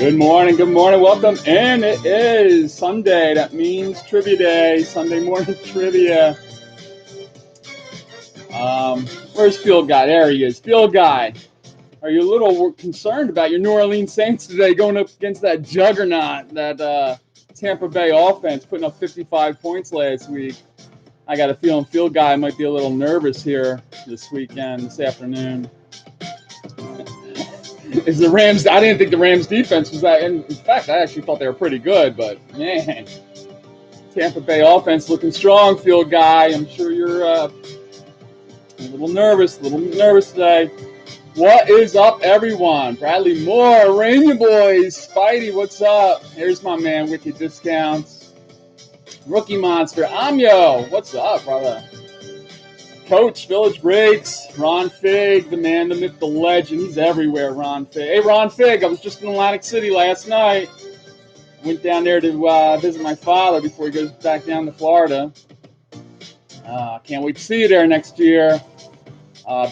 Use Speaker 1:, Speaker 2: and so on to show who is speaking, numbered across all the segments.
Speaker 1: Good morning, welcome in. It is Sunday, that means Trivia Day, Sunday morning trivia. Where's Field Guy? There he is. Field Guy, are you a little concerned about your New Orleans Saints today going up against that juggernaut, that Tampa Bay offense putting up 55 points last week? I got a feeling Field Guy might be a little nervous here this afternoon. Is the Rams? I didn't think the Rams defense was that. In fact, I actually thought they were pretty good. But man, Tampa Bay offense looking strong. Field Guy, I'm sure you're a little nervous today. What is up, everyone? Bradley Moore, Rainier Boys, Spidey, what's up? Here's my man, Wicked Discounts, Rookie Monster, Amyo, what's up, brother? Coach, Village Breaks, Ron Fig, the man, the myth, the legend. He's everywhere, Ron Fig. Hey, Ron Fig, I was just in Atlantic City last night. Went down there to visit my father before he goes back down to Florida. Can't wait to see you there next year.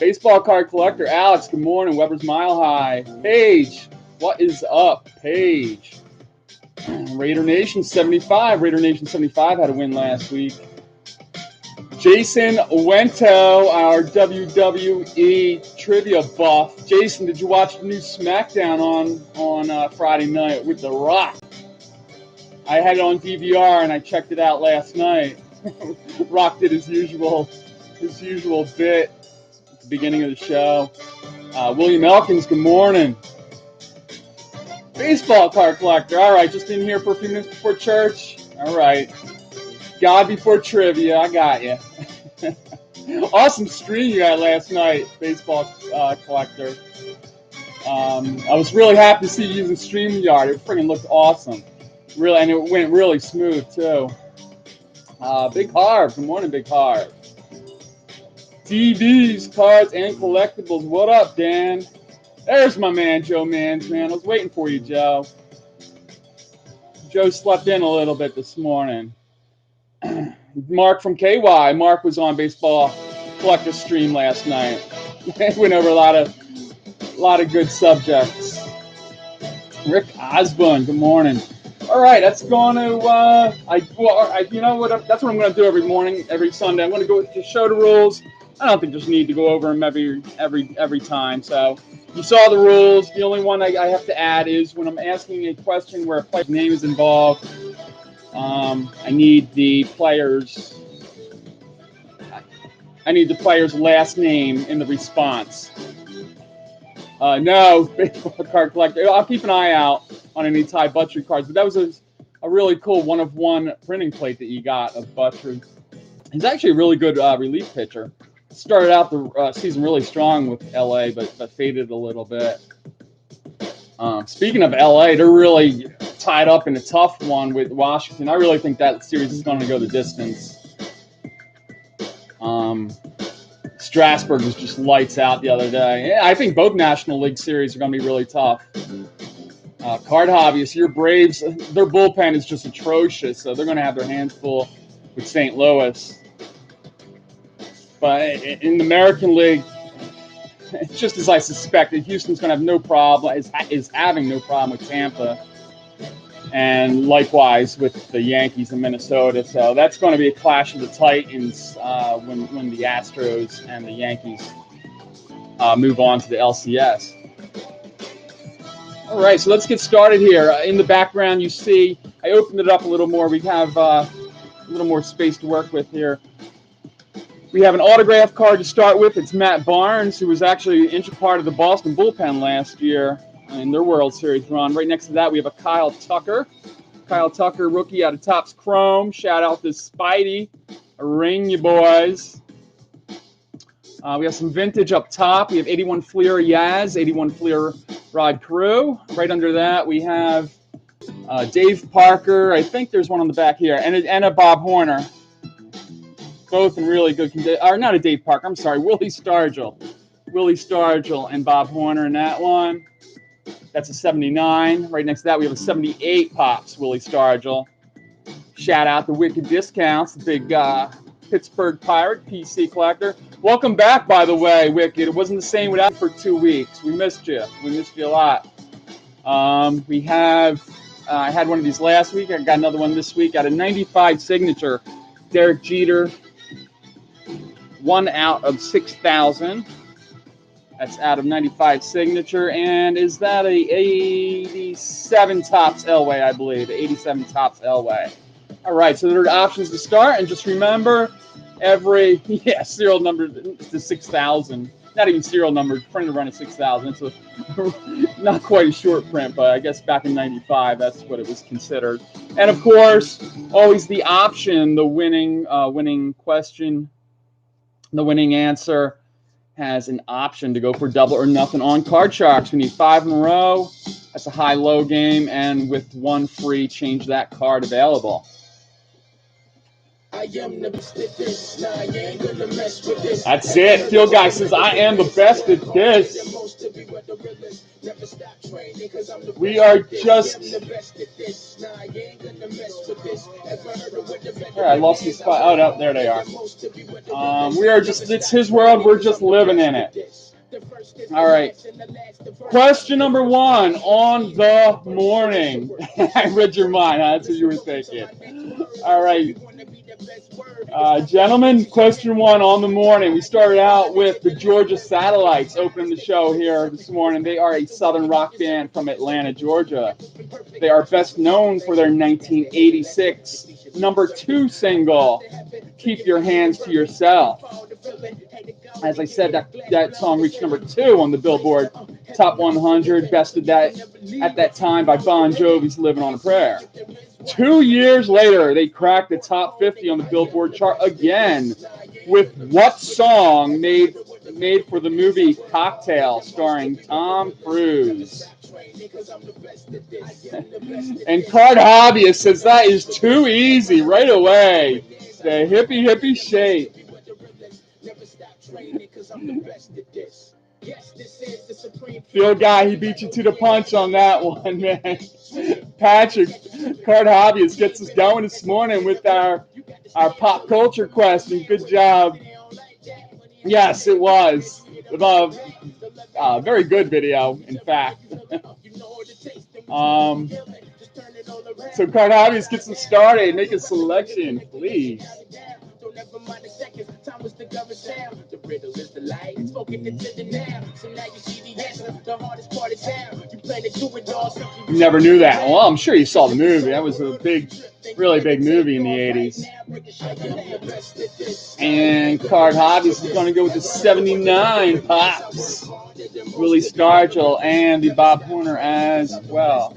Speaker 1: Baseball card collector, Alex, good morning. Weber's Mile High. Paige, what is up, Paige? Raider Nation 75. Raider Nation 75 had a win last week. Jason Wento, our WWE trivia buff. Jason, did you watch the new SmackDown on Friday night with The Rock? I had it on DVR and I checked it out last night. Rock did his usual bit at the beginning of the show. William Elkins, good morning. Baseball card collector. All right, just in here for a few minutes before church. All right. God before trivia, I got you. Awesome stream you had last night, baseball collector. I was really happy to see you using StreamYard. It freaking looked awesome. Really, and it went really smooth too. Big Harv, good morning, Big Harv. DVs, cards, and collectibles. What up, Dan? There's my man, Joe Mans, man. I was waiting for you, Joe. Joe slept in a little bit this morning. Mark from KY. Mark was on Baseball Collector Stream last night. Went over a lot of good subjects. Rick Osborne, good morning. All right, that's going to. You know what? That's what I'm going to do every morning, every Sunday. I'm going to go just show the rules. I don't think there's need to go over them every time. So you saw the rules. The only one I have to add is when I'm asking a question where a player's name is involved. I need the player's last name in the response. No, baseball card collector. I'll keep an eye out on any Ty Buttrey cards. But that was a really cool one-of-one printing plate that you got of Buttrey. He's actually a really good relief pitcher. Started out the season really strong with LA, but faded a little bit. Speaking of LA, they're really tied up in a tough one with Washington. I really think that series is going to go the distance. Strasburg was just lights out the other day. Yeah, I think both National League series are going to be really tough. Card Hobbyist, your Braves, their bullpen is just atrocious, so they're going to have their hands full with St. Louis. But in the American League, just as I suspected, Houston's going to have no problem, is having no problem with Tampa. And likewise with the Yankees in Minnesota. So that's going to be a clash of the Titans when the Astros and the Yankees move on to the LCS. All right, so let's get started here. In the background, you see, I opened it up a little more. We have a little more space to work with here. We have an autograph card to start with. It's Matt Barnes, who was actually an integral part of the Boston bullpen last year in their World Series run. Right next to that, we have a Kyle Tucker. Kyle Tucker, rookie out of Topps Chrome. Shout out to Spidey. Ring you boys. We have some vintage up top. We have 81 Fleer Yaz, 81 Fleer Rod Carew. Right under that, we have Dave Parker. I think there's one on the back here. And a Bob Horner. Both in really good condition. Or not a Dave Parker. I'm sorry, Willie Stargell. Willie Stargell and Bob Horner in that one. That's a 79. Right next to that, we have a 78 Pops, Willie Stargell. Shout out to Wicked Discounts, the big Pittsburgh Pirate PC collector. Welcome back, by the way, Wicked. It wasn't the same without you for 2 weeks. We missed you. We missed you a lot. We have, I had one of these last week. I got another one this week. Got a 95 signature. Derek Jeter, 1 out of 6,000. That's out of 95 signature. And is that a 87 tops Elway, I believe. 87 tops Elway. All right, so there are options to start. And just remember, every, serial number to 6,000. Not even serial number, printed run at 6,000. It's a not quite a short print, but I guess back in 95, that's what it was considered. And of course, always the option, the winning question, the winning answer has an option to go for double or nothing on Card Sharks. We need 5 in a row. That's a high-low game, and with 1 free, change that card available. That's it. Field Guy says, I am the best at this. We are just... I lost his spot. Oh, no, there they are. We are just, it's his world. We're just living in it. All right. Question number 1 on the morning. I read your mind. Huh? That's what you were thinking. All right. Gentlemen, question 1 on the morning. We started out with the Georgia Satellites opening the show here this morning. They are a southern rock band from Atlanta, Georgia. They are best known for their 1986 number 2 single, Keep Your Hands to Yourself. As I said, that song reached number 2 on the Billboard Top 100, bested that at that time by Bon Jovi's Living on a Prayer. 2 years later, they cracked the top 50 on the Billboard chart again with what song made for the movie Cocktail, starring Tom Cruise. And Card Hobbyist says that is too easy right away. The hippie hippie shake. Field Guy, he beat you to the punch on that one, man. Patrick, Card Hobbyist gets us going this morning with our pop culture question. Good job. Yes, it was. Very good video, in fact. So Card Hobbyist gets us started. Make a selection, please. You never knew that. Well, I'm sure you saw the movie. That was a really big movie in the 80s. And Card Hobbyist is going to go with the 79 Pops. Willie Stargell and the Bob Horner as well.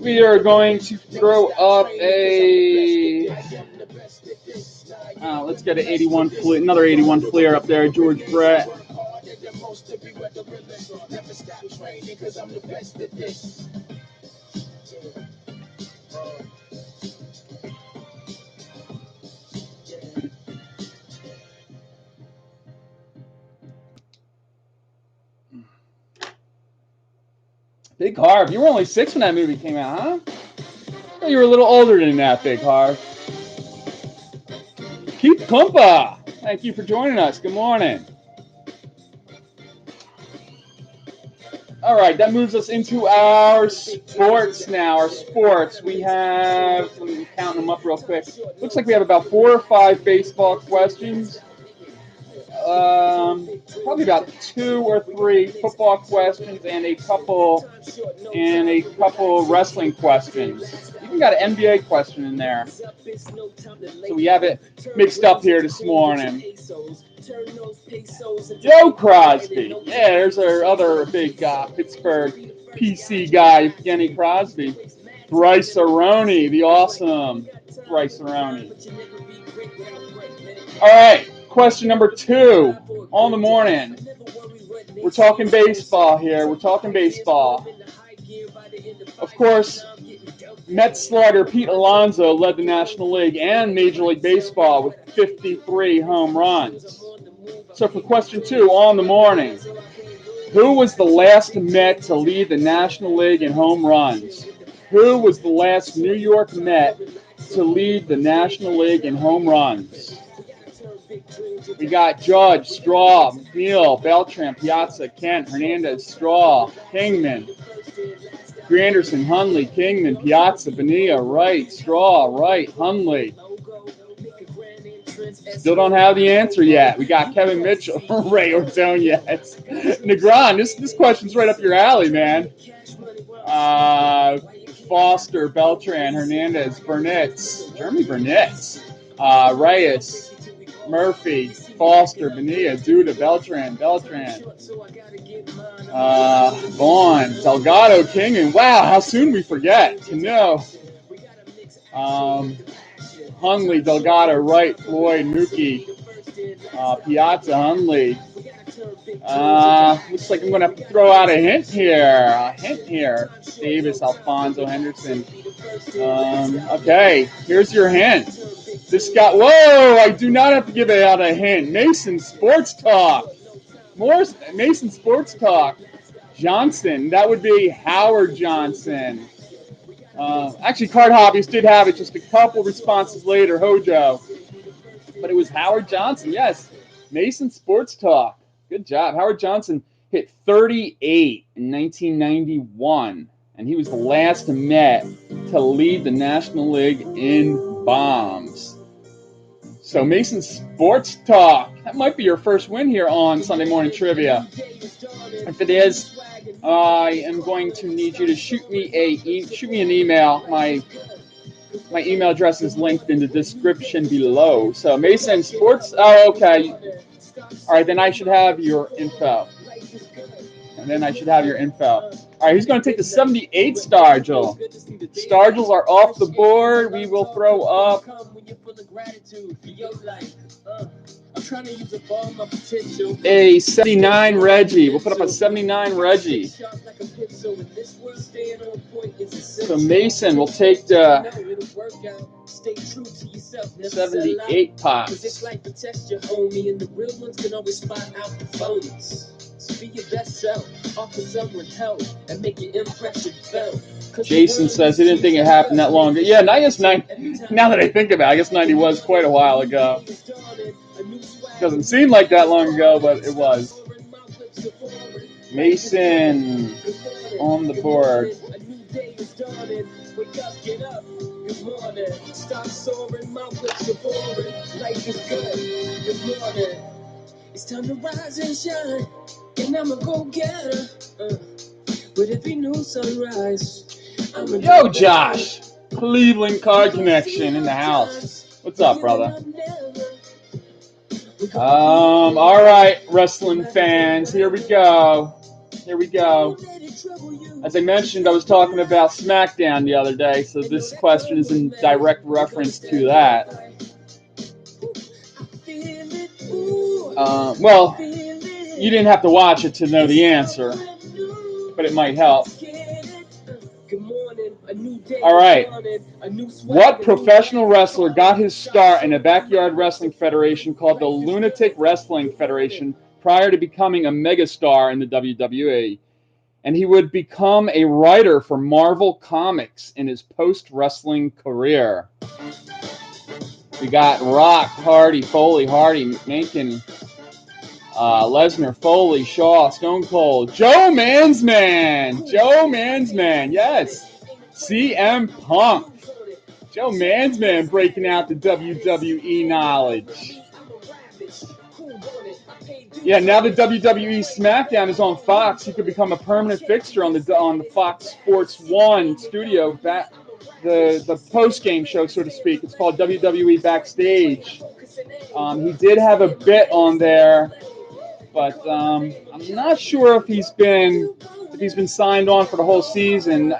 Speaker 1: We are going to throw up a... let's get an 81, another 81 Fleer up there, George Brett. Big Harv, you were only 6 when that movie came out, huh? Oh, you were a little older than that, Big Harv. Keith Kumpa, thank you for joining us. Good morning. All right, that moves us into our sports now. Our sports, we have, let me count them up real quick. Looks like we have about 4 or 5 baseball questions. Probably about 2 or 3 football questions and a couple wrestling questions. Even got an NBA question in there. So we have it mixed up here this morning. Joe Crosby. Yeah, there's our other big Pittsburgh PC guy, Kenny Crosby. Bryce Aroni, the awesome Bryce Aroni. All right. Question number 2 on the morning. We're talking baseball here. We're talking baseball. Of course, Mets slugger Pete Alonso led the National League and Major League Baseball with 53 home runs. So for question 2 on the morning, who was the last Met to lead the National League in home runs? Who was the last New York Met to lead the National League in home runs? We got Judge, Straw, McNeil, Beltran, Piazza, Kent, Hernandez, Straw, Kingman, Granderson, Hunley, Kingman, Piazza, Bonilla, Wright, Straw, Wright, Hunley. Still don't have the answer yet. We got Kevin Mitchell, Ray Ordonez, Negron. This question's right up your alley, man. Foster, Beltran, Hernandez, Burnett, Jeremy Burnett, Reyes, Murphy, Foster, Bonilla, Duda, Beltran, Vaughn, Delgado, Kingman. Wow, how soon we forget. Cano, Hunley, Delgado, Wright, Floyd, Mookie, Piazza, Hunley. Looks like I'm going to have to throw out a hint here. Davis, Alfonso, Henderson. Okay, here's your hint. This guy, whoa, I do not have to give out a hint. Mason Sports Talk. More Mason Sports Talk. Johnson, that would be Howard Johnson. Actually, Card Hobbies did have it just a couple responses later, Hojo. But it was Howard Johnson, yes. Mason Sports Talk. Good job. Howard Johnson hit 38 in 1991, and he was the last Met to lead the National League in bombs. So Mason Sports Talk, that might be your first win here on Sunday Morning Trivia. If it is, I am going to need you to shoot me an email. My email address is linked in the description below. So Mason Sports. Oh, okay. All right, then I should have your info. All right, he's going to take the 78 Stargell. Stargells are off the board. We will throw up a 79 Reggie. We'll put up a 79 Reggie. So Mason will take the 78 pops. Jason says he didn't think it happened that long ago. Yeah, I guess 90. Now that I think about it, I guess 90 was quite a while ago. Doesn't seem like that long ago, but it was. Mason on the board. It's time to rise and shine, and I'm a go-getter. Would it be new sunrise? Yo, Josh, Cleveland Card Connection in the house. What's up, brother? All right, wrestling fans, here we go. As I mentioned, I was talking about SmackDown the other day, so this question is in direct reference to that. Well, you didn't have to watch it to know the answer, but it might help. All right. What professional wrestler got his start in a backyard wrestling federation called the Lunatic Wrestling Federation prior to becoming a megastar in the WWE? And he would become a writer for Marvel Comics in his post-wrestling career. We got Rock, Hardy, Foley, Hardy, Mencken, Lesnar, Foley, Shaw, Stone Cold, Joe Mansman, yes. CM Punk. Joe Mansman breaking out the WWE knowledge. Yeah, now the WWE SmackDown is on Fox. He could become a permanent fixture on the Fox Sports 1 studio, the post-game show, so to speak. It's called WWE Backstage. He did have a bit on there, but I'm not sure if he's been signed on for the whole season.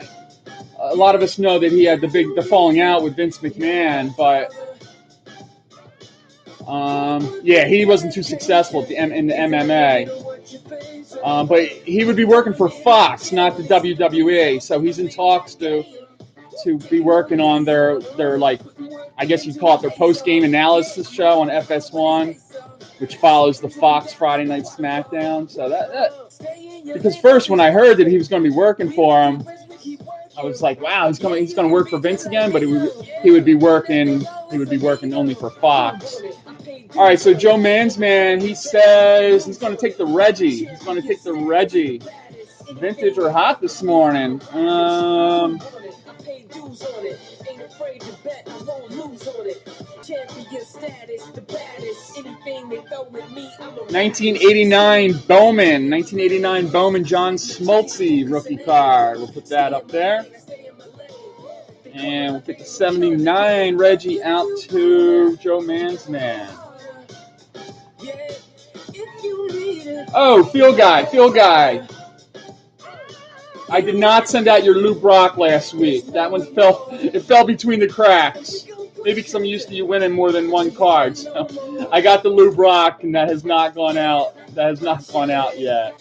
Speaker 1: A lot of us know that he had the falling out with Vince McMahon, but yeah, he wasn't too successful in the MMA. But he would be working for Fox, not the WWE. So he's in talks to be working on their like, I guess you'd call it their post-game analysis show on FS1, which follows the Fox Friday Night SmackDown. So that because first when I heard that he was going to be working for him, I was like, wow, he's going to work for Vince again, but he would be working only for Fox. All right, so Joe Mansman, he says he's going to take the Reggie. He's going to take the Reggie. Vintage or hot this morning? 1989 Bowman. 1989 Bowman John Smoltzy rookie card. We'll put that up there. And we'll get the 79 Reggie out to Joe Mansman. Oh, field guy. I did not send out your Lou Brock last week. That one fell between the cracks. Maybe because I'm used to you winning more than one card. So I got the Lou Brock, and that has not gone out. That has not gone out yet.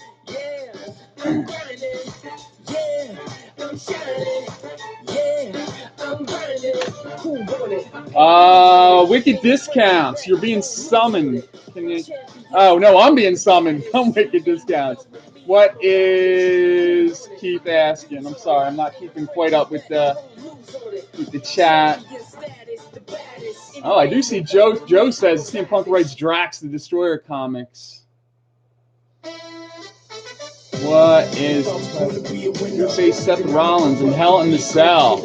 Speaker 1: Wicked discounts. You're being summoned. Can you? Oh no, I'm being summoned from Wicked Discounts. What is Keith asking? I'm sorry, I'm not keeping quite up with the chat. Oh, I do see Joe. Joe says CM Punk writes Drax the Destroyer comics. What is? You say Seth Rollins in Hell in the Cell?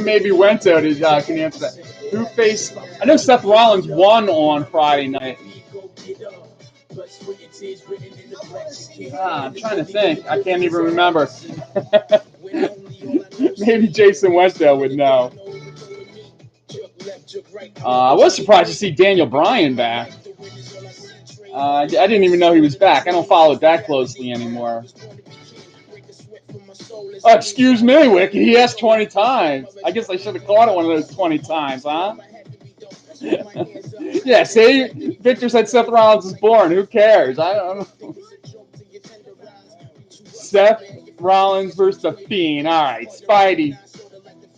Speaker 1: Maybe Wento can answer that. Who faced? I know Seth Rollins won on Friday night. I'm trying to think. I can't even remember. Maybe Jason Wento would know. I was surprised to see Daniel Bryan back. I didn't even know he was back. I don't follow it that closely anymore. Oh, excuse me, Wicked. He asked 20 times. I guess I should have caught it one of those 20 times, huh? Yeah, see? Victor said Seth Rollins is born. Who cares? I don't know. Seth Rollins versus The Fiend. All right, Spidey.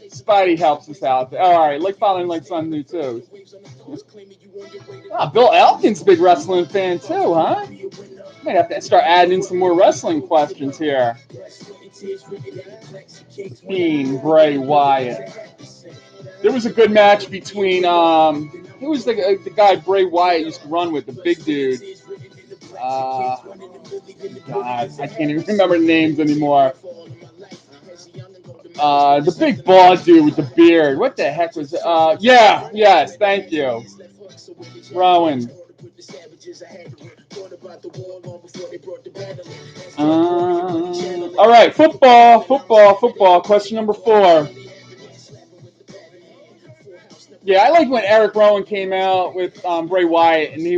Speaker 1: Spidey helps us out. All right, like father and like son do too. Bill Elkin's a big wrestling fan too, huh? Might have to start adding in some more wrestling questions here. Fiend, Bray Wyatt. There was a good match between who was the guy Bray Wyatt used to run with, the big dude. God, I can't even remember names anymore. The big bald dude with the beard. What the heck was it? Yes, thank you. Rowan. All right, football. Question number 4. Yeah, I like when Eric Rowan came out with Bray Wyatt, and they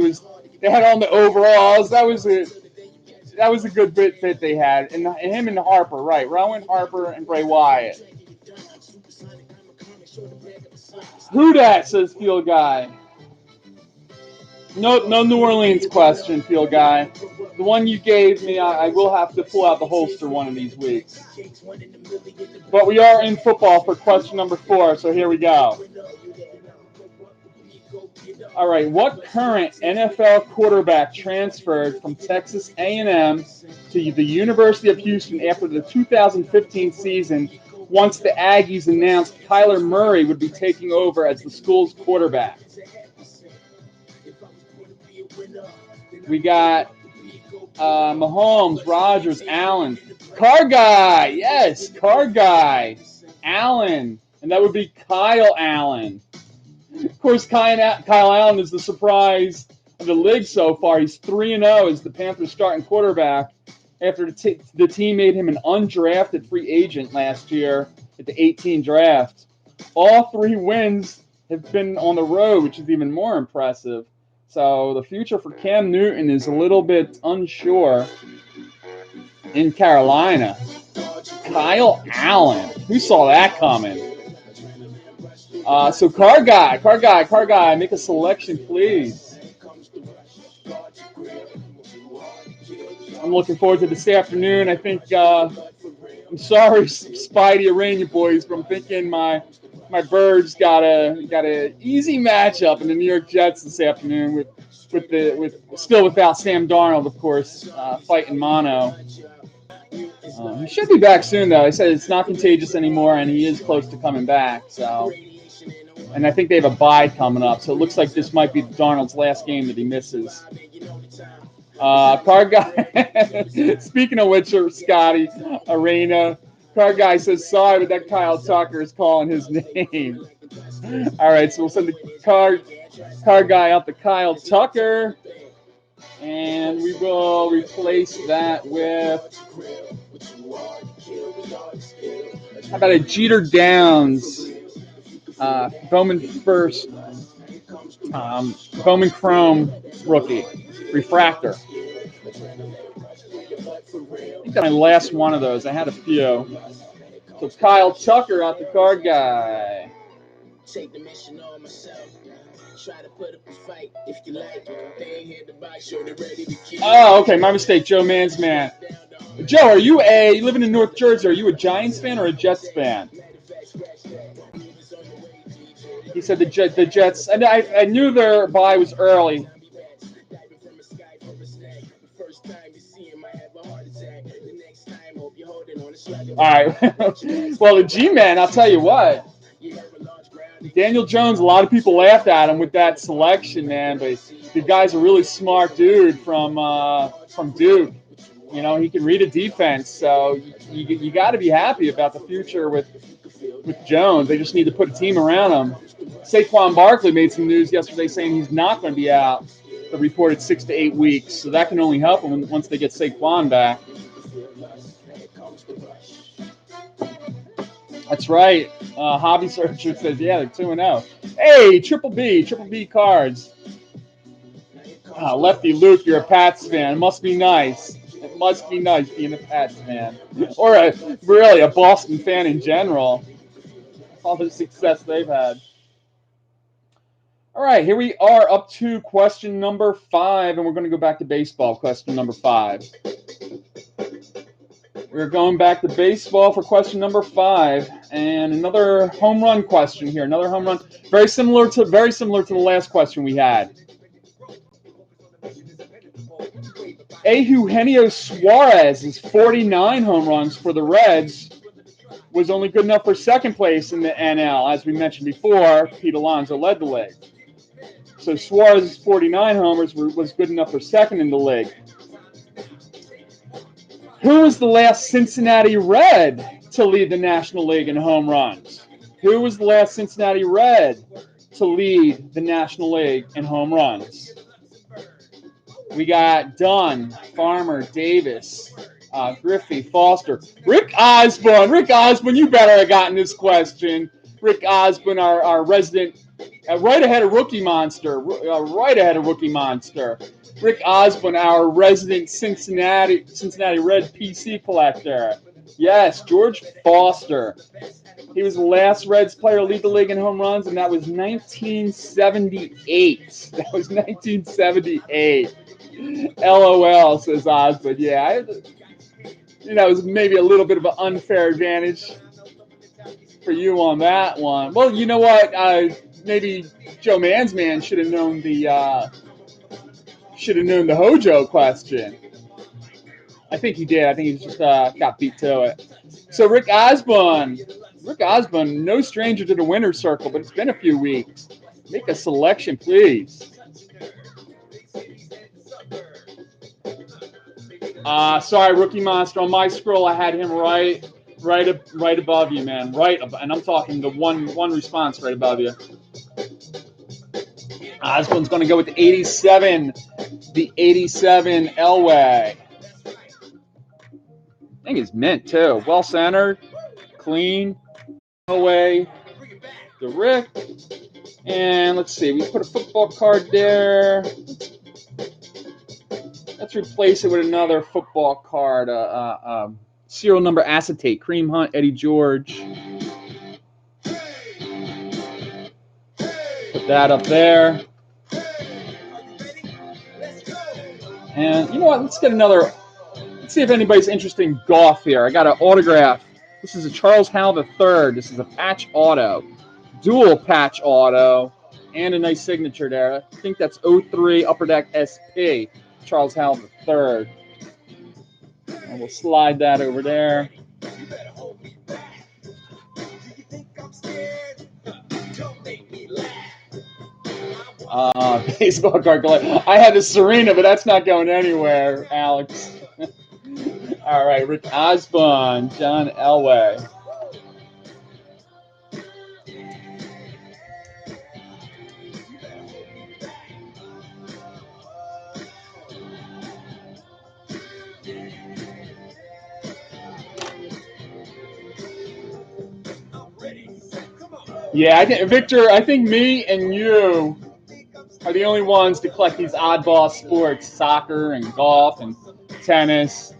Speaker 1: had on the overalls. That was a good fit they had, and him and Harper, right? Rowan, Harper, and Bray Wyatt. Who dat, says Field Guy. No New Orleans question, Field Guy. The one you gave me, I will have to pull out the holster one of these weeks. But we are in football for question number 4, so here we go. All right, what current NFL quarterback transferred from Texas A&M to the University of Houston after the 2015 season once the Aggies announced Kyler Murray would be taking over as the school's quarterback? We got Mahomes, Rodgers, Allen. Car Guy, yes, Car Guy. Allen, and that would be Kyle Allen. Of course, Kyle Allen is the surprise of the league so far. He's 3-0 as the Panthers' starting quarterback after the team made him an undrafted free agent last year at the 18 draft. All 3 wins have been on the road, which is even more impressive. So the future for Cam Newton is a little bit unsure in Carolina. Kyle Allen. Who saw that coming? So Car Guy, make a selection, please. I'm looking forward to this afternoon. I think, I'm sorry, Spidey Arania boys, but I'm thinking my Birds got a easy matchup in the New York Jets this afternoon with still without Sam Darnold, of course, fighting mono. He should be back soon, though. He said it's not contagious anymore, and he is close to coming back. So And I think they have a bye coming up, so it looks like this might be Darnold's last game that he misses. Card guy, speaking of which, Scotty Arena, card guy says, sorry, but that Kyle Tucker is calling his name. All right, so we'll send the card guy out to Kyle Tucker, and we will replace that with, how about a Jeter Downs, Bowman first, Bowman Chrome rookie, refractor. I think that's my last one of those. I had a few. So Kyle Tucker out the card guy. Take the mission on myself. Try to put up a fight if you like. They ain't here to buy, so they're ready to kill. Oh, okay, my mistake. Joe Man's man. Joe, are you living in North Jersey? Are you a Giants fan or a Jets fan? He said the Jets, and I knew their bye was early. All right. Well, the G-Man, I'll tell you what. Daniel Jones, a lot of people laughed at him with that selection, man, but the guy's a really smart dude from Duke. You know, he can read a defense, so you got to be happy about the future with Jones. They just need to put a team around him. Saquon Barkley made some news yesterday saying he's not going to be out the reported 6 to 8 weeks, so that can only help him once they get Saquon back. That's right. Hobby Searcher says, yeah, they're 2-0. Hey, Triple B cards. Lefty Luke, you're a Pats fan. It must be nice. It must be nice being a Pats fan. Or really a Boston fan in general. All the success they've had. All right, here we are up to question number 5, and we're going to go back to baseball, question number 5. We're going back to baseball for question number 5, and another home run question here. Another home run, very similar to the last question we had. Eugenio Suarez's 49 home runs for the Reds was only good enough for second place in the NL. As we mentioned before, Pete Alonso led the league. So Suarez's 49 homers was good enough for second in the league. Who was the last Cincinnati Red to lead the National League in home runs? Who was the last Cincinnati Red to lead the National League in home runs? We got Dunn, Farmer, Davis, Griffey, Foster, Rick Osborne. Rick Osborne, you better have gotten this question. Rick Osborne, our resident, right ahead of Rookie Monster. Rick Osborne, our resident Cincinnati Red PC collector. Yes, George Foster. He was the last Reds player to lead the league in home runs, and that was 1978. That was 1978. LOL, says Osborne. Yeah, it was maybe a little bit of an unfair advantage for you on that one. Well, you know what? Maybe Joe Man's man should have known the Hojo question. I think he did. I think he just got beat to it. So Rick Osborne, no stranger to the winner's circle, but it's been a few weeks. Make a selection, please. Sorry, Rookie Monster. On my scroll, I had him right above you, man. And I'm talking the one response right above you. Osborne's going to go with the 87. The 87 Elway. I think it's mint, too. Well-centered, clean, Elway, the Rick. And let's see. We put a football card there. Let's replace it with another football card. Serial number acetate. Kareem Hunt, Eddie George. Put that up there. And you know what? Let's get another. Let's see if anybody's interested in golf here. I got an autograph. This is a Charles Howell III. This is a patch auto. Dual patch auto. And a nice signature there. I think that's 03 Upper Deck SP. Charles Howell III. And we'll slide that over there. Baseball card collection. I had the Serena, but that's not going anywhere, Alex. All right, Rick Osborne, John Elway. Yeah, Victor, I think me and you are the only ones to collect these oddball sports, soccer and golf and tennis.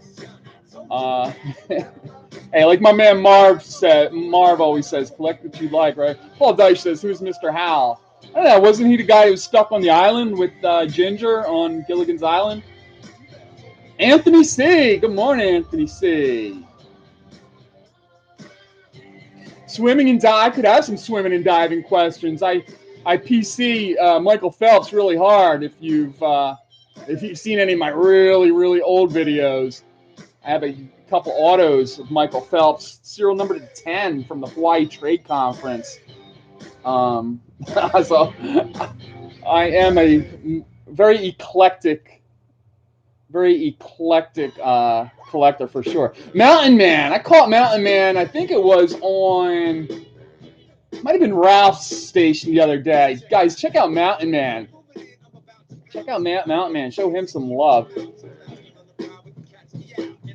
Speaker 1: Hey, like my man Marv always says, collect what you like, right? Paul Dyche says, who's Mr. Howell? I don't know, wasn't he the guy who was stuck on the island with Ginger on Gilligan's Island? Anthony C. Good morning, Anthony C. Swimming and dive. I could have some swimming and diving questions. I PC Michael Phelps really hard. If you've seen any of my really old videos, I have a couple autos of Michael Phelps, serial number 10 from the Hawaii Trade Conference. So I am a very eclectic collector for sure. Mountain Man. I caught Mountain Man. I think it was on, might have been Ralph's station the other day. Guys, check out Mountain Man. Check out Mountain Man. Show him some love.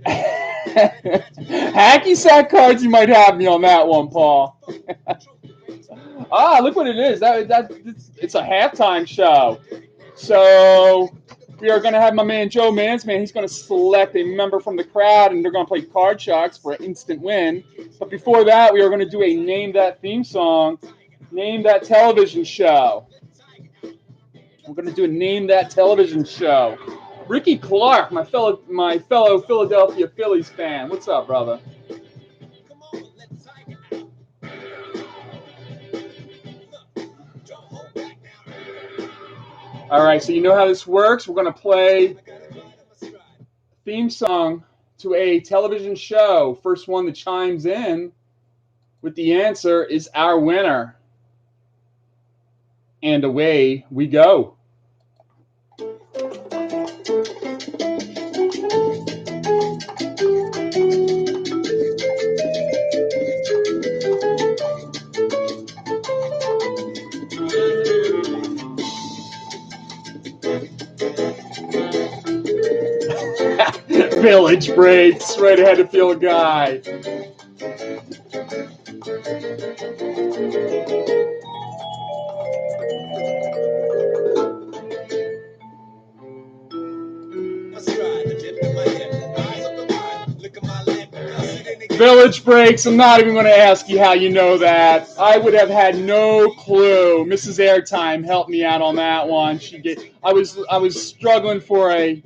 Speaker 1: Hacky sack cards, you might have me on that one, Paul. Look what it is. It's a halftime show. So we are going to have my man Joe Mansman. He's going to select a member from the crowd, and they're going to play Card Sharks for an instant win. But before that, we are going to do a Name That theme song, Name That television show. We're going to do a Name That television show. Ricky Clark, my fellow Philadelphia Phillies fan. What's up, brother? All right, so you know how this works. We're going to play a theme song to a television show. First one that chimes in with the answer is our winner. And away we go. Village breaks right ahead of field guy. Village breaks. I'm not even going to ask you how you know that. I would have had no clue. Mrs. Airtime helped me out on that one. I was struggling for a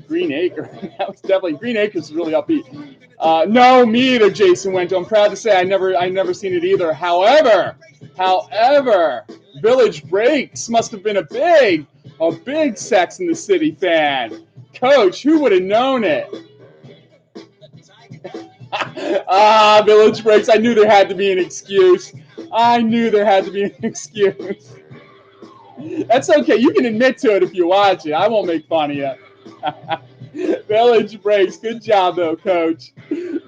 Speaker 1: Green Acre. That was definitely Green Acres is really upbeat. No, me either, Jason Went. I'm proud to say I never seen it either. However, Village Breaks must have been a big Sex in the City fan. Coach, who would have known it? Village Breaks. I knew there had to be an excuse. That's okay. You can admit to it if you watch it. I won't make fun of you. Village Breaks. Good job, though, Coach.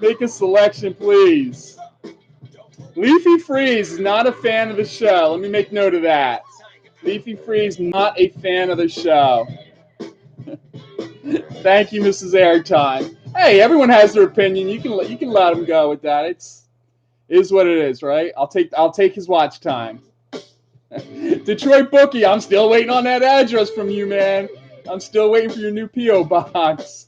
Speaker 1: Make a selection, please. Leafy Freeze is not a fan of the show. Let me make note of that. Leafy Freeze, not a fan of the show. Thank you, Mrs. Airtime. Hey, everyone has their opinion. You can let them go with that. It is what it is, right? I'll take his watch time. Detroit Bookie, I'm still waiting on that address from you, man. I'm still waiting for your new P.O. box.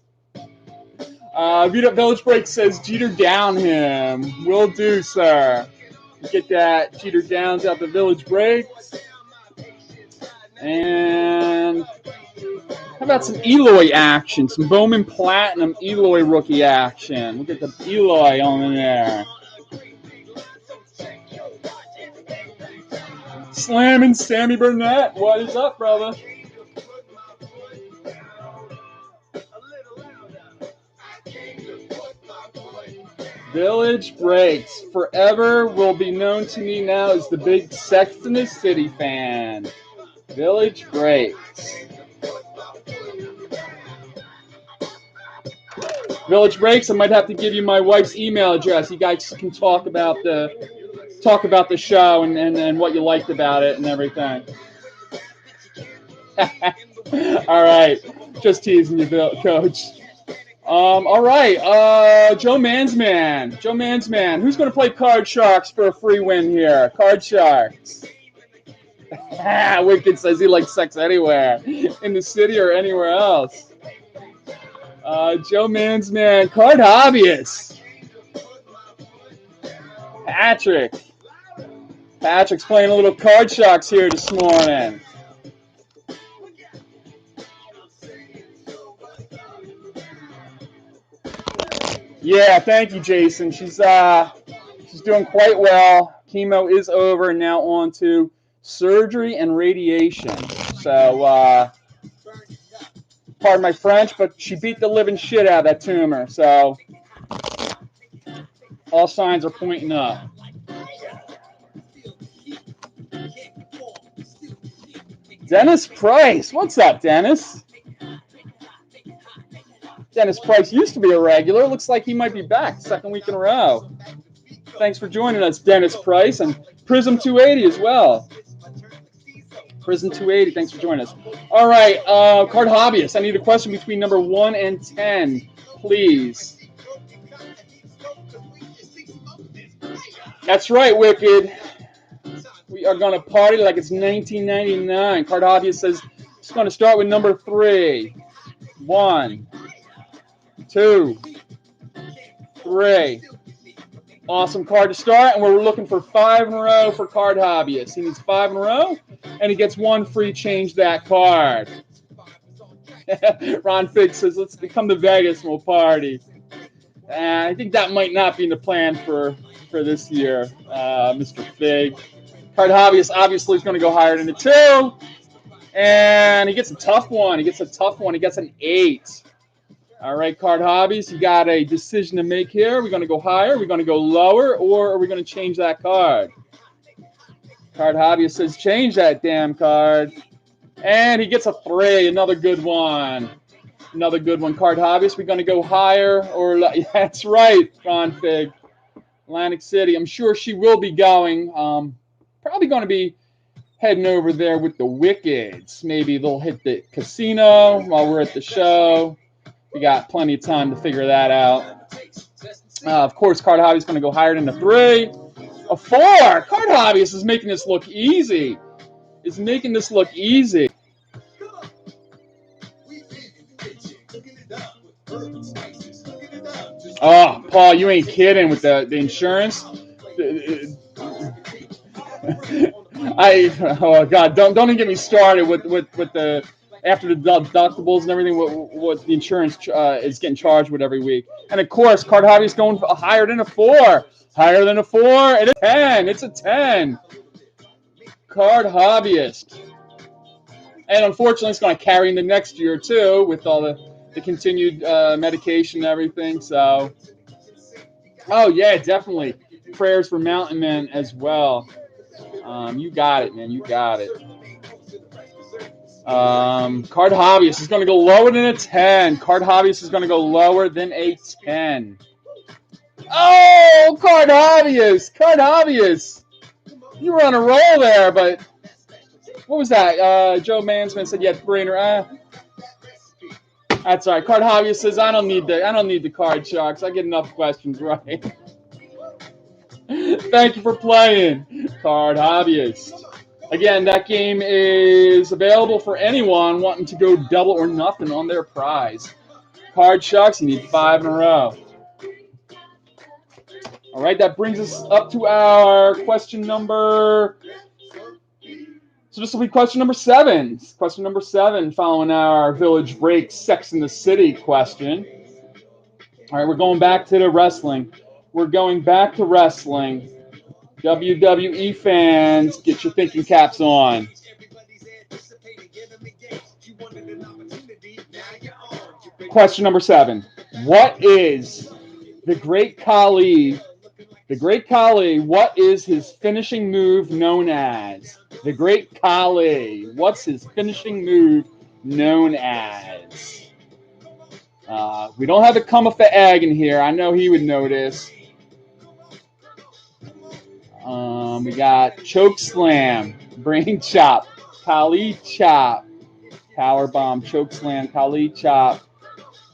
Speaker 1: Village Break says Jeter down him. Will do, sir. Get that Jeter Downs out the Village Break. And how about some Eloy action? Some Bowman Platinum Eloy rookie action. Look at the Eloy on there. Slamming Sammy Burnett. What is up, brother? Village Breaks. Forever will be known to me now as the big Sex in the City fan. Village Breaks. Village Breaks. I might have to give you my wife's email address. You guys can talk about the show and what you liked about it and everything. All right, just teasing you, Coach. All right, Joe Mansman. Joe Mansman. Who's going to play Card Sharks for a free win here? Card Sharks. Wicked says he likes sex anywhere, in the city or anywhere else. Joe Mansman. Card Hobbyist. Patrick's playing a little Card Sharks here this morning. Yeah, thank you, Jason. She's doing quite well. Chemo is over, and now on to surgery and radiation. So, pardon my French, but she beat the living shit out of that tumor. So, all signs are pointing up. Dennis Price. What's up, Dennis? Dennis Price used to be a regular. Looks like he might be back second week in a row. Thanks for joining us, Dennis Price, and Prism 280 as well. Prism 280, thanks for joining us. All right, Card Hobbyist. I need a question between number 1 and 10, please. That's right, Wicked. We are going to party like it's 1999. Card Hobbyist says it's going to start with number 3. 1, 2, 3. Awesome card to start, and we're looking for 5 in a row for Card Hobbyist. He needs 5 in a row, and he gets 1 free change that card. Ron Fig says, let's come to Vegas and we'll party. I think that might not be in the plan for this year, Mr. Fig. Card Hobbyist obviously is going to go higher than a 2, and he gets a tough one. He gets an 8. All right, Card Hobbies, you got a decision to make here. We're going to go higher, we're going to go lower, or are we going to change that card? Card Hobbyist says change that damn card. And he gets a 3, another good one. Another good one, Card Hobbyist. We're going to go higher, or yeah, that's right, Ron Fig. Atlantic City. I'm sure she will be going. Probably going to be heading over there with the Wickeds. Maybe they'll hit the casino while we're at the show. We got plenty of time to figure that out. Of course, Card Hobbyist is going to go higher than a 3. A 4. Card Hobbyist is making this look easy. Oh, Paul, you ain't kidding with the insurance. Oh God, don't even get me started with the after the deductibles and everything. What the insurance is getting charged with every week, and of course, Card Hobby is going higher than a 4. Higher than a 4. It's a 10. It's a 10. Card Hobbyist, and unfortunately, it's going to carry in the next year too with all the continued medication and everything. So, oh yeah, definitely prayers for Mountain Men as well. You got it, man. You got it. Card Hobbyist is going to go lower than a 10. Card Hobbyist is going to go lower than a 10. Oh, Card Hobbyist. Card Hobbyist. You were on a roll there, but what was that? Joe Mansman said you had 3 in a row. That's all right. Card Hobbyist says I don't need the Card Sharks. I get enough questions right. Thank you for playing, Card Hobbyist. Again, that game is available for anyone wanting to go double or nothing on their prize. Card Sharks, you need 5 in a row. All right, that brings us up to our question number. So this will be question number 7. Question number 7, following our Village Break Sex in the City question. All right, we're going back to the wrestling. WWE fans, get your thinking caps on. Question number 7. What is the Great Khali, what is his finishing move known as? The great Kali. What's his finishing move known as? We don't have the come for egg in here. I know he would notice. We got choke slam, brain chop, Kali chop, power bomb, choke slam, Kali chop.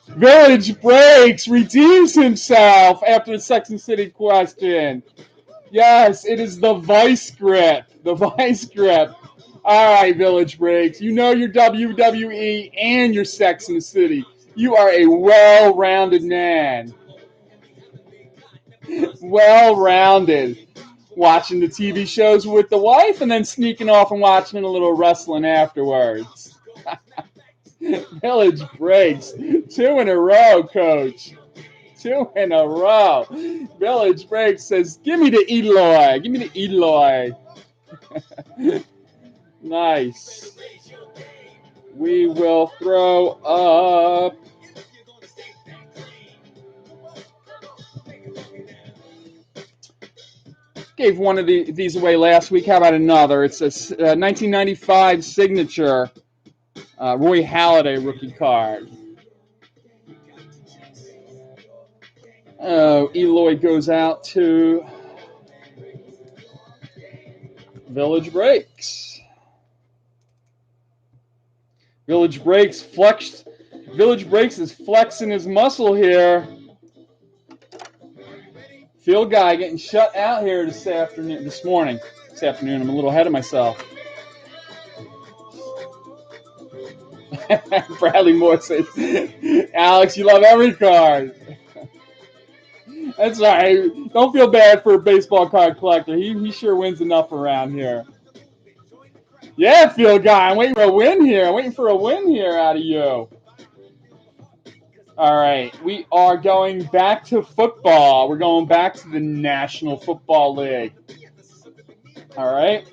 Speaker 1: Village breaks, redeems himself after the Sex and City question. Yes, it is the vice grip. The vice grip. All right, Village breaks. You know your WWE and your Sex and the City. You are a well-rounded man. Well-rounded. Watching the TV shows with the wife and then sneaking off and watching a little wrestling afterwards. Village breaks. 2 in a row, Coach. 2 in a row. Village breaks says, give me the Eloy. Give me the Eloy. Nice. We will throw up. Gave one of these away last week. How about another? It's a 1995 signature Roy Halladay rookie card. Oh, Eloy goes out to Village Breaks. Village Breaks is flexing his muscle here. Field guy getting shut out here this morning. This afternoon, I'm a little ahead of myself. Bradley Moore says, Alex, you love every card. That's all right. Don't feel bad for a baseball card collector. He sure wins enough around here. Yeah, field guy. I'm waiting for a win here. Out of you. All right. We are going back to football. We're going back to the National Football League. All right.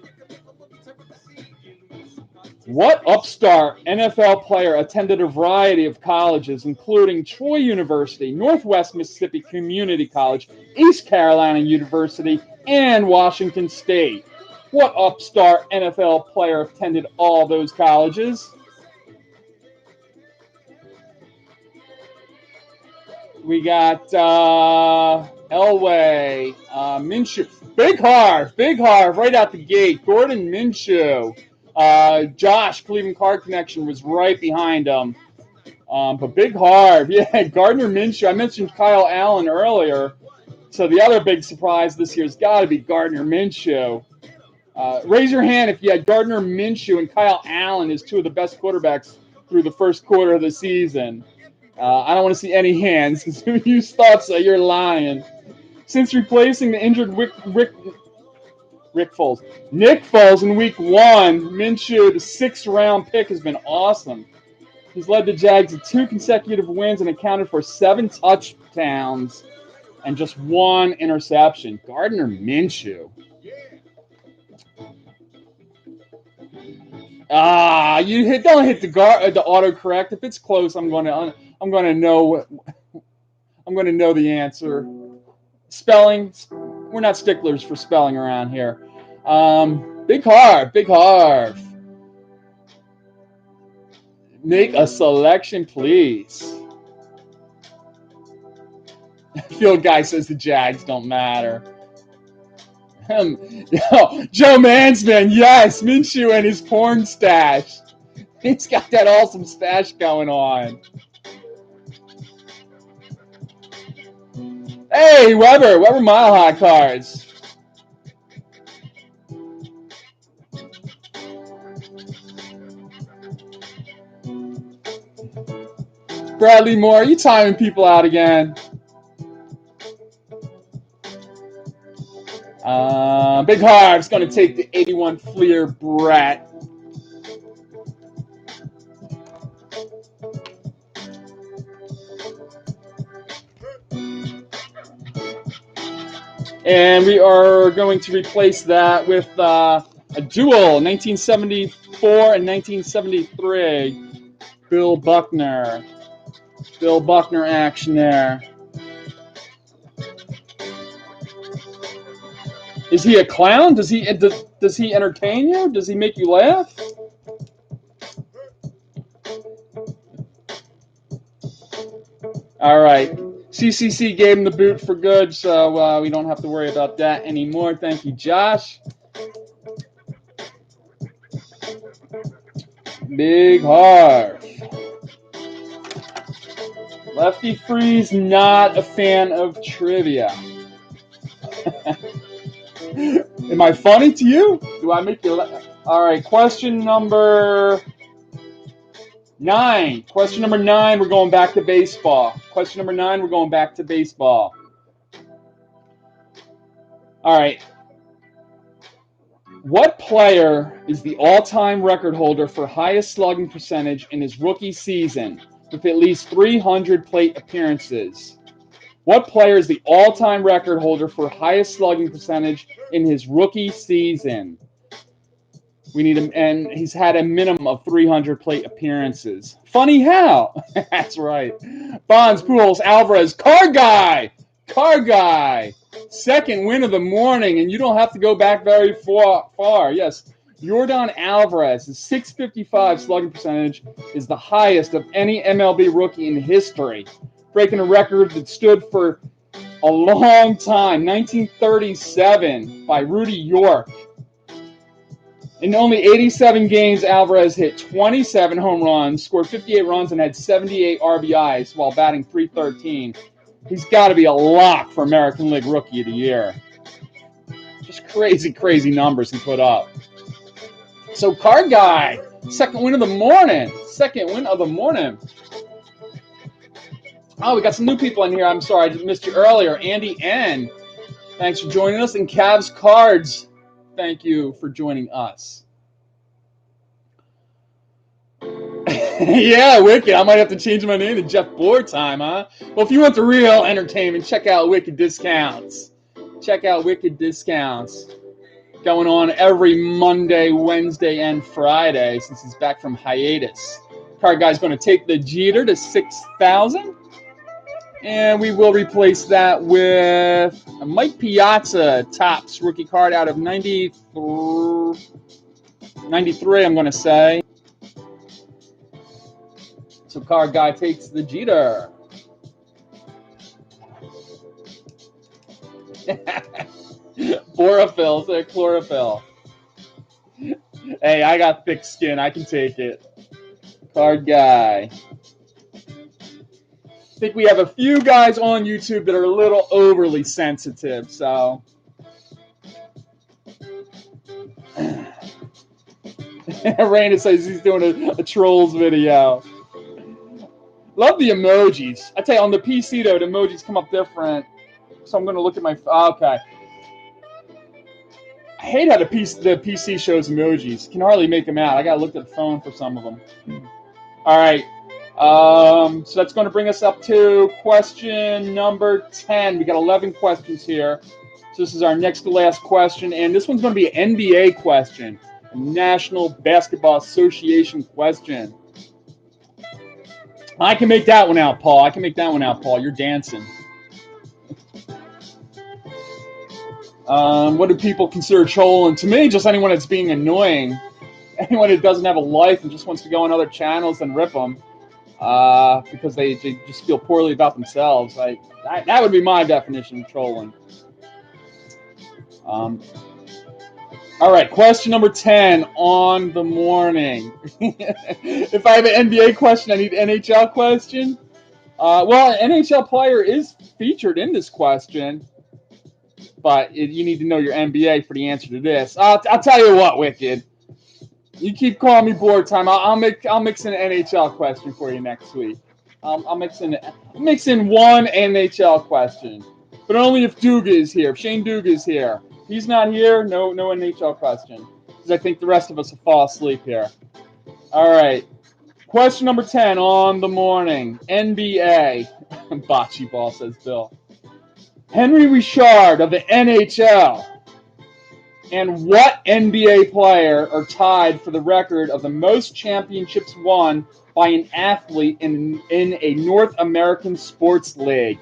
Speaker 1: What upstart NFL player attended a variety of colleges, including Troy University, Northwest Mississippi Community College, East Carolina University, and Washington State? What upstart NFL player attended all those colleges? We got Elway, Minshew, Big Harv, right out the gate. Gardner Minshew. Josh, Cleveland Card Connection, was right behind him. But Big Harv, yeah, Gardner Minshew. I mentioned Kyle Allen earlier. So the other big surprise this year has got to be Gardner Minshew. Raise your hand if you had Gardner Minshew and Kyle Allen as 2 of the best quarterbacks through the first quarter of the season. I don't want to see any hands because if you thought so, you're lying. Since replacing the injured Nick Foles in week 1, Minshew, the 6th-round pick, has been awesome. He's led the Jags to 2 consecutive wins and accounted for 7 touchdowns and just 1 interception. Gardner Minshew. Don't hit the autocorrect. If it's close, I'm going to know the answer. Spelling, we're not sticklers for spelling around here. Big Harv. Make a selection, please. Field guy says the Jags don't matter. Joe Mansman, yes, Minshew and his porn stash. He's got that awesome stash going on. Hey, Weber Mile High cards. Bradley Moore, are you timing people out again? Big Harv's going to take the 81 Fleer Brett. And we are going to replace that with a dual, 1974 and 1973. Bill Buckner action there. Is he a clown? Does he entertain you? Does he make you laugh? All right. CCC gave him the boot for good, so we don't have to worry about that anymore. Thank you, Josh. Big Harv. Lefty Freeze, not a fan of trivia. Am I funny to you? Do I make you laugh? All right, question number 9. Question number 9, we're going back to baseball. Question number 9, we're going back to baseball. All right. What player is the all-time record holder for highest slugging percentage in his rookie season with at least 300 plate appearances? What player is the all-time record holder for highest slugging percentage in his rookie season? We need him, and he's had a minimum of 300 plate appearances. Funny how? That's right. Bonds, Pujols, Alvarez, Car Guy. Second win of the morning, and you don't have to go back very far. Yes, Yordan Alvarez's .655 slugging percentage is the highest of any MLB rookie in history, breaking a record that stood for a long time, 1937, by Rudy York. In only 87 games, Alvarez hit 27 home runs, scored 58 runs, and had 78 RBIs while batting .313. He's got to be a lock for American League Rookie of the Year. Just crazy, crazy numbers he put up. So, Card Guy, second win of the morning. Oh, we got some new people in here. I'm sorry, I just missed you earlier. Andy N., thanks for joining us. And Cavs Cards, thank you for joining us. Yeah, Wicked. I might have to change my name to Jeff Boardtime, huh? Well, if you want the real entertainment, check out Wicked Discounts. Going on every Monday, Wednesday, and Friday since he's back from hiatus. Card Guy's going to take the Jeter to 6,000. And we will replace that with a Mike Piazza Topps rookie card out of 93, I'm going to say. So Card Guy takes the Jeter. Chlorophyll. Hey, I got thick skin. I can take it. Card Guy. I think we have a few guys on YouTube that are a little overly sensitive, so. Raina says he's doing a trolls video. Love the emojis. I tell you, on the PC, though, the emojis come up different. So I'm going to look at my... Okay. I hate how the PC shows emojis. Can hardly make them out. I got to look at the phone for some of them. All right. So that's going to bring us up to question number 10. We got 11 questions here. So this is our next to last question. And this one's going to be an NBA question. A National Basketball Association question. I can make that one out, Paul. You're dancing. What do people consider trolling? To me, just anyone that's being annoying. Anyone who doesn't have a life and just wants to go on other channels and rip them because they just feel poorly about themselves. That would be my definition of trolling. All right, question number 10 on the morning. If I have an NBA question, I need an NHL question. Well, an NHL player is featured in this question, but you need to know your NBA for the answer to this. I'll tell you what, Wicked. You keep calling me board time. I'll mix in an NHL question for you next week. I'll mix in one NHL question, but only if Duga is here. If Shane Duga is here. If he's not here, no NHL question, because I think the rest of us will fall asleep here. All right. Question number 10 on the morning. NBA. Bocce ball, says Bill. Henry Richard of the NHL and what NBA player are tied for the record of the most championships won by an athlete in a North American sports league?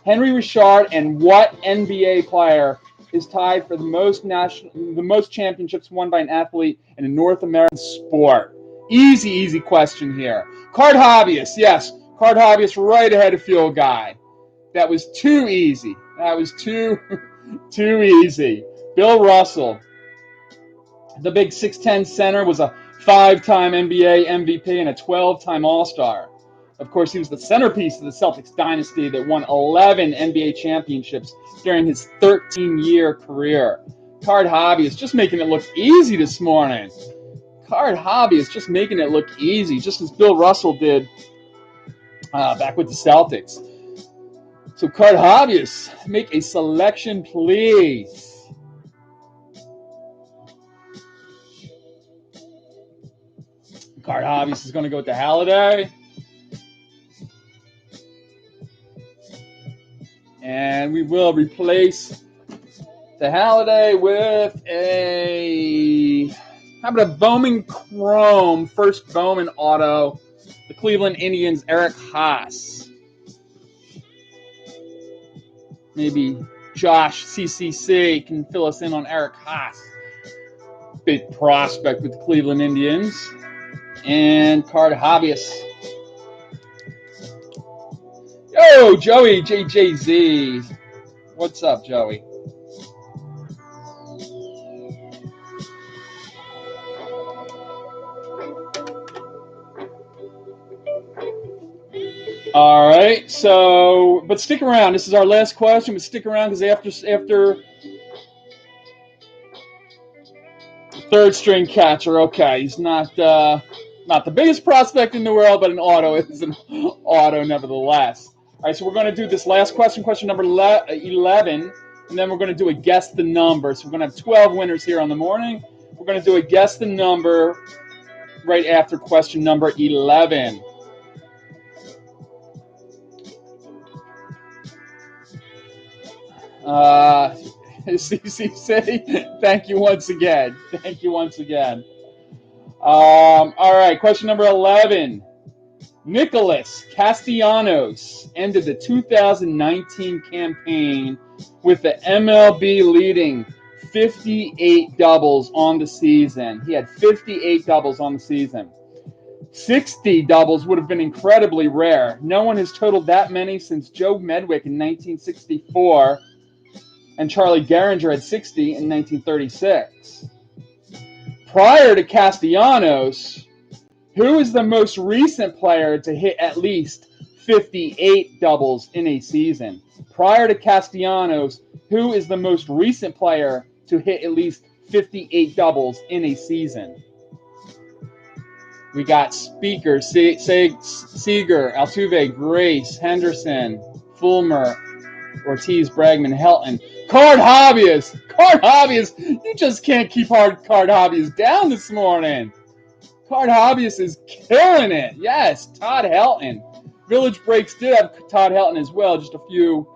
Speaker 1: Henry Richard and what NBA player is tied for the most championships won by an athlete in a North American sport? Easy question here. Card hobbyist, yes. Card hobbyist right ahead of field guy. That was too easy. That was too easy. Bill Russell, the big 6'10 center, was a 5-time NBA MVP and a 12-time All-Star. Of course, he was the centerpiece of the Celtics dynasty that won 11 NBA championships during his 13-year career. Card hobby is just making it look easy this morning. Card hobby is just making it look easy, just as Bill Russell did back with the Celtics. So card hobbyists, make a selection, please. Card hobbyist is going to go with the Halliday. And we will replace the Halliday with how about a Bowman Chrome, first Bowman auto, the Cleveland Indians, Eric Haas. Maybe Josh CCC can fill us in on Eric Haas. Big prospect with the Cleveland Indians. And card hobbyist. Yo, Joey JJZ. What's up, Joey? All right, so, but stick around. This is our last question, but stick around because after third string catcher, okay, he's not the biggest prospect in the world, but an auto is an auto nevertheless. All right, so we're going to do this last question, question number 11, and then we're going to do a guess the number. So we're going to have 12 winners here on the morning. We're going to do a guess the number right after question number 11. CCC, thank you once again. Thank you once again. All right, question number 11. Nicholas Castellanos ended the 2019 campaign with the MLB leading 58 doubles on the season. He had 58 doubles on the season. 60 doubles would have been incredibly rare. No one has totaled that many since Joe Medwick in 1964, and Charlie Gehringer had 60 in 1936. Prior to Castellanos, who is the most recent player to hit at least 58 doubles in a season? Prior to Castellanos, who is the most recent player to hit at least 58 doubles in a season? We got Speaker, Seager, Altuve, Grace, Henderson, Fulmer, Ortiz, Bregman, Helton. Card hobbyists, you just can't keep card hobbyists down this morning. Card hobbyist is killing it. Yes, Todd Helton. Village Breaks did have Todd Helton as well. Just a few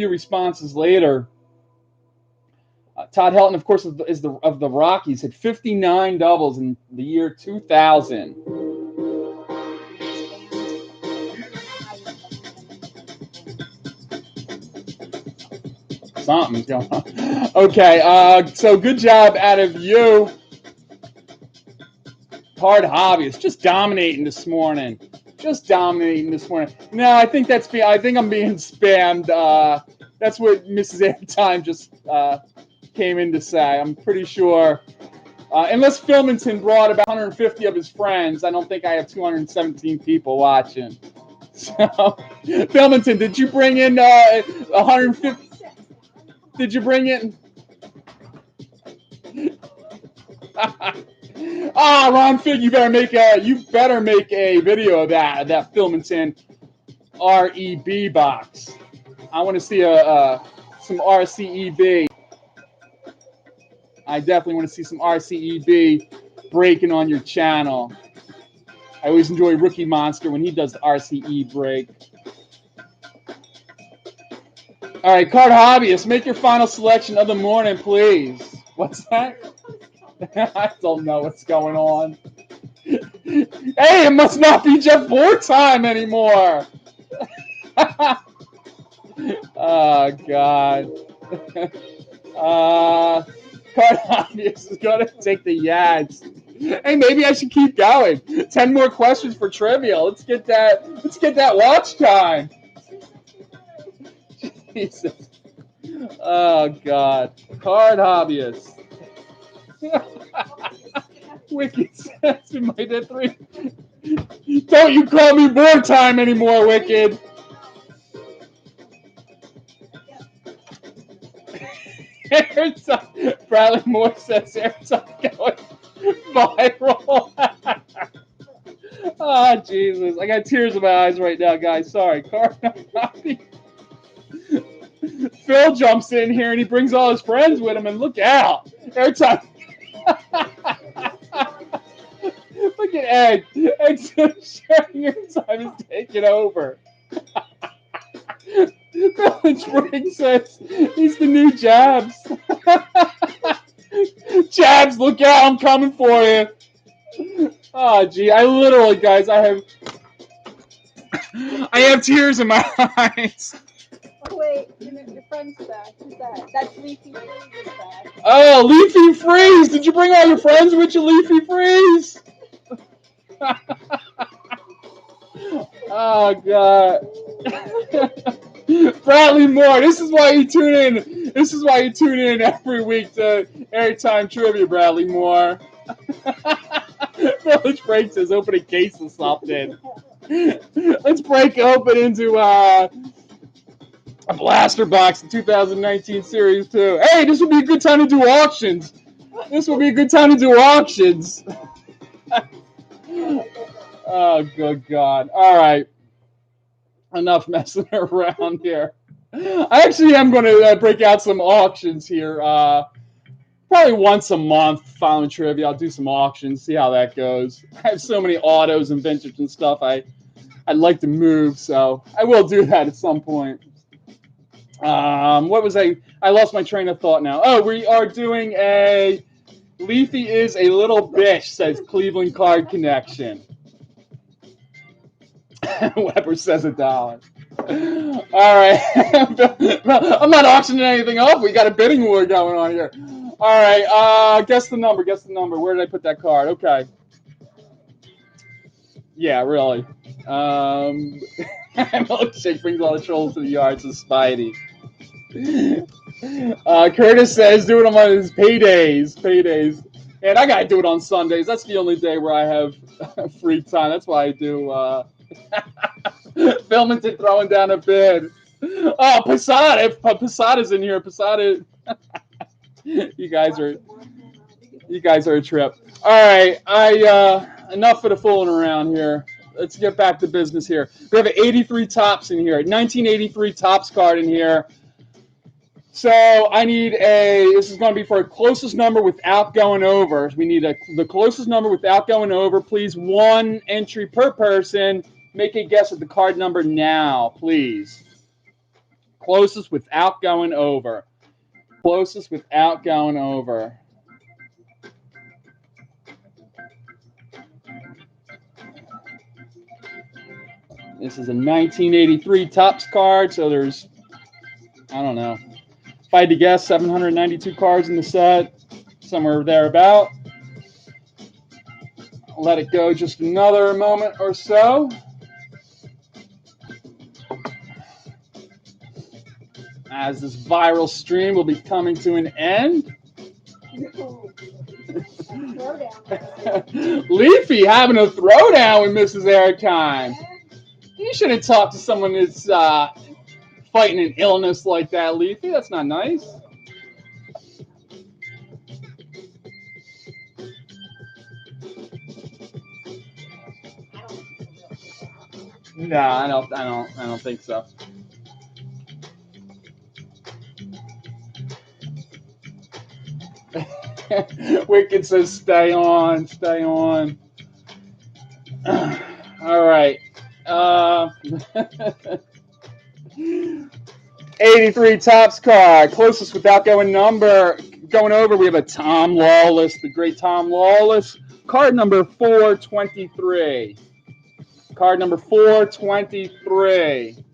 Speaker 1: responses later. Todd Helton, of course, is of the Rockies. Had 59 doubles in the year 2000. Something's going on. Okay, so good job out of you. Card hobbyist, just dominating this morning. No, I think I'm being spammed. That's what Mrs. Airtime just came in to say. I'm pretty sure. Unless Filmington brought about 150 of his friends, I don't think I have 217 people watching. So, Filmington, did you bring in 150? Did you bring in? Ron Fig, you better make a video of that Filmington REB box. I want to see some RCEB. I definitely want to see some RCEB breaking on your channel. I always enjoy Rookie Monster when he does the RCE break. All right, card hobbyists, make your final selection of the morning, please. What's that? I don't know what's going on. Hey, it must not be Jeff Bohr time anymore. Oh, God. Card obvious is going to take the Yads. Hey, maybe I should keep going. 10 more questions for trivia. Let's get that watch time. Jesus. Oh God. Card hobbyist. Wicked says we might have 3. Don't you call me board time anymore, Wicked. Bradley Moore says Arizona going viral. Oh, Jesus. I got tears in my eyes right now, guys. Sorry. Phil jumps in here and he brings all his friends with him, and look out. Airtime. Look at Ed. Ed's sharing airtime is taking over. Village Briggs says he's the new Jabs. Jabs, look out. I'm coming for you. Oh, gee. I literally, guys, I have tears in my eyes.
Speaker 2: Oh, wait. Your friend's back. Who's that? That's Leafy Freeze is back.
Speaker 1: Oh, Leafy Freeze. Did you bring all your friends with you, Leafy Freeze? Oh, God. Bradley Moore, this is why you tune in. This is why you tune in every week to Airtime Trivia, Bradley Moore. Village Break says open a case of something. Let's break open into a blaster box in 2019 Series 2. Hey, this would be a good time to do auctions. Oh, good God. All right. Enough messing around here. I actually am going to break out some auctions here. Probably once a month following trivia. I'll do some auctions, see how that goes. I have so many autos and vintage and stuff I'd like to move, so I will do that at some point. What was I lost my train of thought now. Oh, we are doing a Leafy is a little bish, says Cleveland Card Connection. Weber says $1. All right. I'm not auctioning anything off. We got a bidding war going on here. All right. Guess the number. Where did I put that card? Okay. Yeah, really. Milkshake brings all the trolls to the yard, says Spidey. Curtis says do it on one of his paydays. And I got to do it on Sundays. That's the only day where I have free time. That's why I do Filmington throwing down a bid. Oh, Posada. If Posada's in here, Posada. You guys are a trip. All right, enough of the fooling around here. Let's get back to business here. We have an 83 Topps in here, 1983 Topps card in here. So I need this is going to be for a closest number without going over. We need the closest number without going over. Please, 1 entry per person. Make a guess at the card number now, please. Closest without going over. Closest without going over. This is a 1983 Topps card, so there's, I don't know, if I had to guess, 792 cards in the set, somewhere thereabout. I'll let it go just another moment or so. As this viral stream will be coming to an end. Leafy having a throwdown with Mrs. Airtime. You shouldn't talk to someone that's fighting an illness like that, Leafy. That's not nice. No, I don't think so. Wicked says stay on. All right. 83 Topps card. Closest without going over, we have a Tom Lawless, the great Tom Lawless. Card number 423. Card number 423.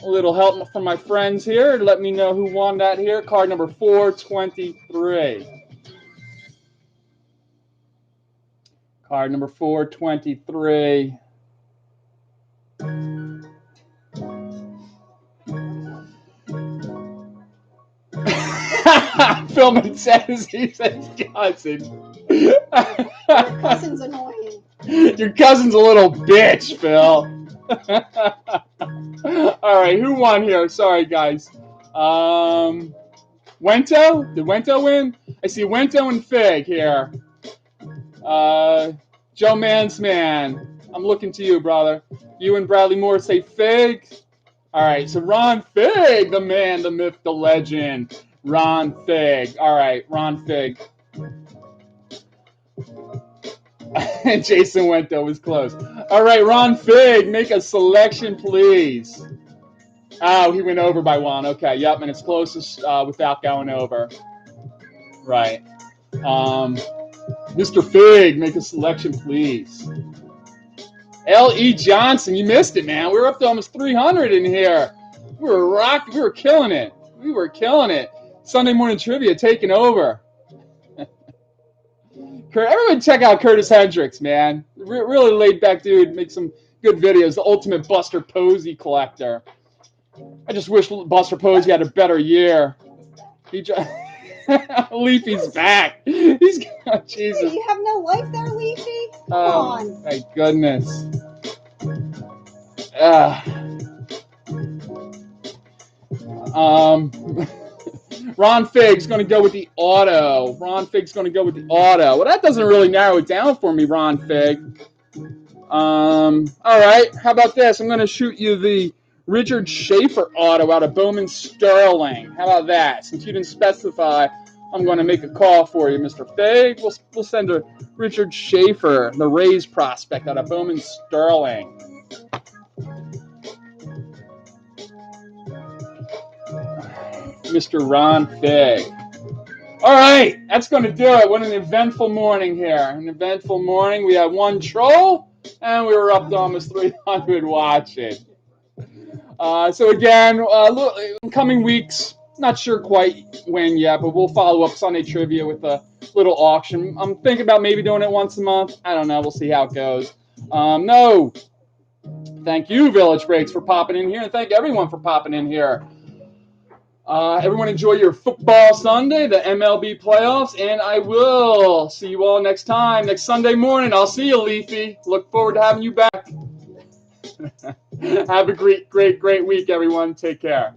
Speaker 1: A little help from my friends here. Let me know who won that here. Card number 423. Card number 423. Philman says he says cousin.
Speaker 2: Your cousin's annoying.
Speaker 1: Your cousin's a little bitch, Phil. All right, who won here? Sorry, guys. Wento? Did Wento win? I see Wento and Fig here. Joe Mansman, I'm looking to you, brother. You and Bradley Moore say Fig. All right, so Ron Fig, the man, the myth, the legend. Ron Fig. All right, Ron Fig. Jason Wento was close. All right, Ron Fig, make a selection, please. Oh, he went over by one. Okay, yep, and it's closest without going over. Right. Mr. Fig, make a selection, please. L.E. Johnson, you missed it, man. We were up to almost 300 in here. We were rocking. We were killing it. We were killing it. Sunday morning trivia taking over. Everyone check out Curtis Hendricks, man. Really laid back dude. Make some good videos. The ultimate Buster Posey collector. I just wish Buster Posey had a better year. Leafy's back. He's Jesus.
Speaker 2: Hey, you have no life there, Leafy? Come on.
Speaker 1: My goodness. Ron Fig's going to go with the auto. Ron Fig's going to go with the auto. Well, that doesn't really narrow it down for me, Ron Fig. All right. How about this? I'm going to shoot you the Richard Schaefer auto out of Bowman Sterling. How about that? Since you didn't specify, I'm going to make a call for you, Mr. Fig. We'll send a Richard Schaefer, the Rays prospect, out of Bowman Sterling. Mr. Ron Fig. All right, that's going to do it. What an eventful morning here. An eventful morning. We had one troll, and we were up to almost 300 watching. So again, in coming weeks, not sure quite when yet, but we'll follow up Sunday Trivia with a little auction. I'm thinking about maybe doing it once a month. I don't know. We'll see how it goes. No. Thank you, Village Breaks, for popping in here, and thank everyone for popping in here. Everyone enjoy your football Sunday, the MLB playoffs, and I will see you all next time, next Sunday morning. I'll see you, Leafy. Look forward to having you back. Have a great week, everyone. Take care.